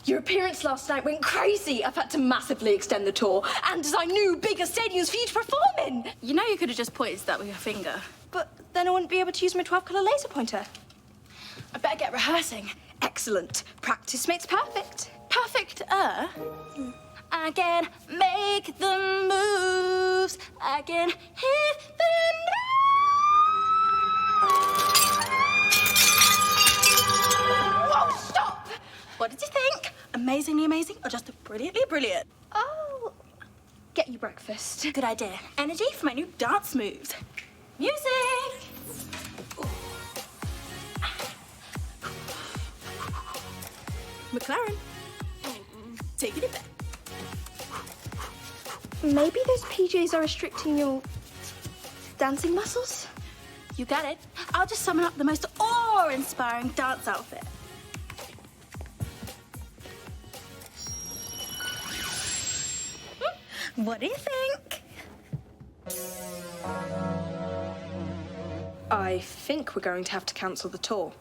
Your appearance last night went crazy. I've had to massively extend the tour and design new, bigger stadiums for you to perform in. You know you could have just pointed to that with your finger. But then I wouldn't be able to use my 12-colour laser pointer. I better get rehearsing. Excellent. Practice makes perfect. Perfect, I can make the moves. I can hit the Whoa, stop! What did you think? Amazingly amazing or just brilliantly brilliant? Oh, get you breakfast. Good idea. Energy for my new dance moves. Music! McLaren, taking it back. Maybe those PJs are restricting your dancing muscles? You got it. I'll just summon up the most awe-inspiring dance outfit. What do you think? I think we're going to have to cancel the tour.